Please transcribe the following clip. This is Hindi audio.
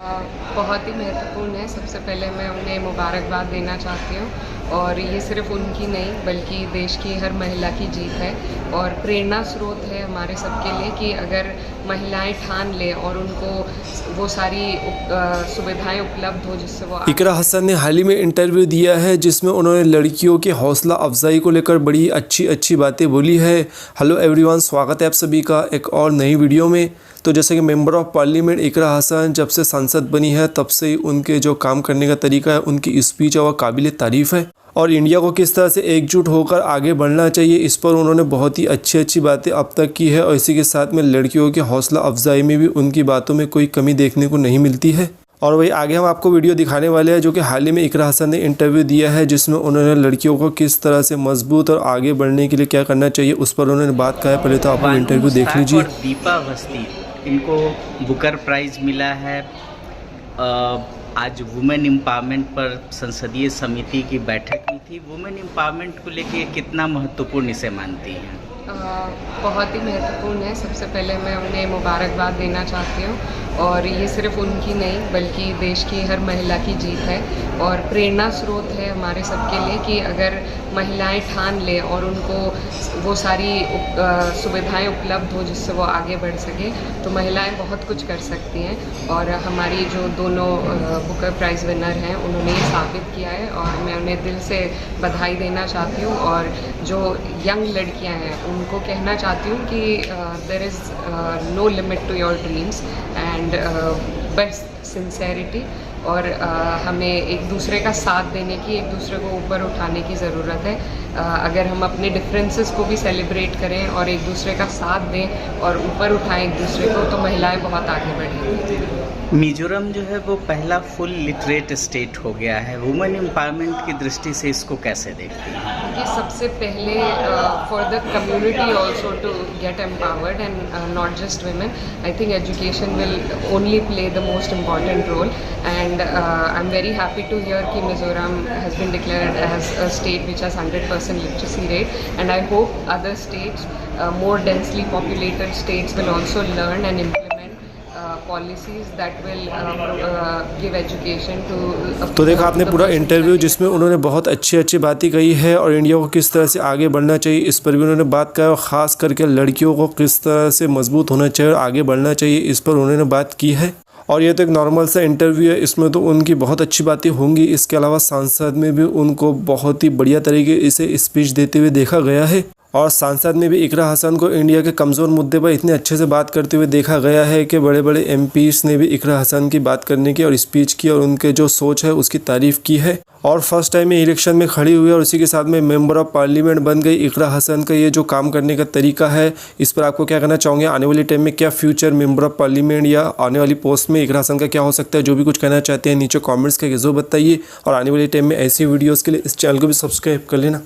बहुत ही महत्वपूर्ण है। सबसे पहले मैं उन्हें मुबारकबाद देना चाहती हूँ और ये सिर्फ़ उनकी नहीं बल्कि देश की हर महिला की जीत है और प्रेरणा स्रोत है हमारे सबके लिए कि अगर महिलाएं ठान लें और उनको वो सारी सुविधाएं उपलब्ध हो जिससे वो इकरा हसन ने हाल ही में इंटरव्यू दिया है जिसमें उन्होंने लड़कियों की हौसला अफजाई को लेकर बड़ी अच्छी बातें बोली है। हेलो एवरीवन, स्वागत है आप सभी का एक और नई वीडियो में। तो जैसे कि मेंबर ऑफ पार्लियामेंट इकरा हसन जब से सांसद बनी है तब से ही उनके जो काम करने का तरीका है, उनकी स्पीच है, वह काबिल तारीफ़ है और इंडिया को किस तरह से एकजुट होकर आगे बढ़ना चाहिए इस पर उन्होंने बहुत ही अच्छी बातें अब तक की है। और इसी के साथ में लड़कियों की हौसला अफजाई में भी उनकी बातों में कोई कमी देखने को नहीं मिलती है। और वही आगे हम आपको वीडियो दिखाने वाले हैं जो कि हाल ही में इकरा हसन ने इंटरव्यू दिया है जिसमें उन्होंने लड़कियों को किस तरह से मजबूत और आगे बढ़ने के लिए क्या करना चाहिए उस पर उन्होंने बात कहा है। पहले तो आप इंटरव्यू देख लीजिए। दीपा अवस्थी, इनको बुकर प्राइज़ मिला है। आज वुमेन एम्पावरमेंट पर संसदीय समिति की बैठक हुई थी। वुमेन एम्पावरमेंट को लेके कितना महत्वपूर्ण इसे मानती हैं? बहुत ही महत्वपूर्ण है। सबसे पहले मैं उन्हें मुबारकबाद देना चाहती हूँ और ये सिर्फ़ उनकी नहीं बल्कि देश की हर महिला की जीत है और प्रेरणा स्रोत है हमारे सबके लिए कि अगर महिलाएं ठान लें और उनको वो सारी सुविधाएं उपलब्ध हो जिससे वो आगे बढ़ सके तो महिलाएं बहुत कुछ कर सकती हैं। और हमारी जो दोनों बुकर प्राइज़ विनर हैं उन्होंने ये साबित किया है और मैं उन्हें दिल से बधाई देना चाहती हूँ। और जो यंग लड़कियां हैं उनको कहना चाहती हूँ कि there is no limit to your dreams and बस सिंसेरिटी और हमें एक दूसरे का साथ देने की, एक दूसरे को ऊपर उठाने की ज़रूरत है। अगर हम अपने डिफरेंसेस को भी सेलिब्रेट करें और एक दूसरे का साथ दें और ऊपर उठाएं एक दूसरे को तो महिलाएं बहुत आगे बढ़ेंगी। मिजोरम जो है वो पहला फुल लिटरेट स्टेट हो गया है। वुमेन एम्पावरमेंट की दृष्टि से इसको कैसे देखती हैं? कि सबसे पहले for the community also to get empowered and not just women, I think education will only play the most important role and I'm very happy to hear कि Mizoram has been declared as a state which has 100% literacy rate and I hope other states, more densely populated states will also learn and implement policies that will give education to। तो देखा आपने पूरा इंटरव्यू जिसमें उन्होंने बहुत अच्छी बातें कही है और इंडिया को किस तरह से आगे बढ़ना चाहिए इस पर भी उन्होंने बात कहा और ख़ास करके लड़कियों को किस तरह से मजबूत होना चाहिए और आगे बढ़ना चाहिए इस पर उन्होंने बात की है। और ये तो एक नॉर्मल सा इंटरव्यू है, इसमें तो उनकी बहुत अच्छी बातें होंगी। इसके अलावा सांसद में भी उनको बहुत ही बढ़िया तरीके से स्पीच देते हुए देखा गया है और सांसद में भी इकरा हसन को इंडिया के कमज़ोर मुद्दे पर इतने अच्छे से बात करते हुए देखा गया है कि बड़े बड़े एमपीज़ ने भी इकरा हसन की बात करने की और स्पीच की और उनके जो सोच है उसकी तारीफ़ की है। और फर्स्ट टाइम में इलेक्शन में खड़ी हुई और उसी के साथ में मेंबर ऑफ पार्लियामेंट बन गई इकरा हसन का ये जो काम करने का तरीका है इस पर आपको क्या कहना चाहोगे? आने वाले टाइम में क्या फ्यूचर मेंबर ऑफ पार्लियामेंट या आने वाली पोस्ट में इकरा हसन का क्या हो सकता है? जो भी कुछ कहना चाहते हैं नीचे कॉमेंट्स करके ज़रूर बताइए और आने वाले टाइम में ऐसी वीडियोज़ के लिए इस चैनल को भी सब्सक्राइब कर लेना।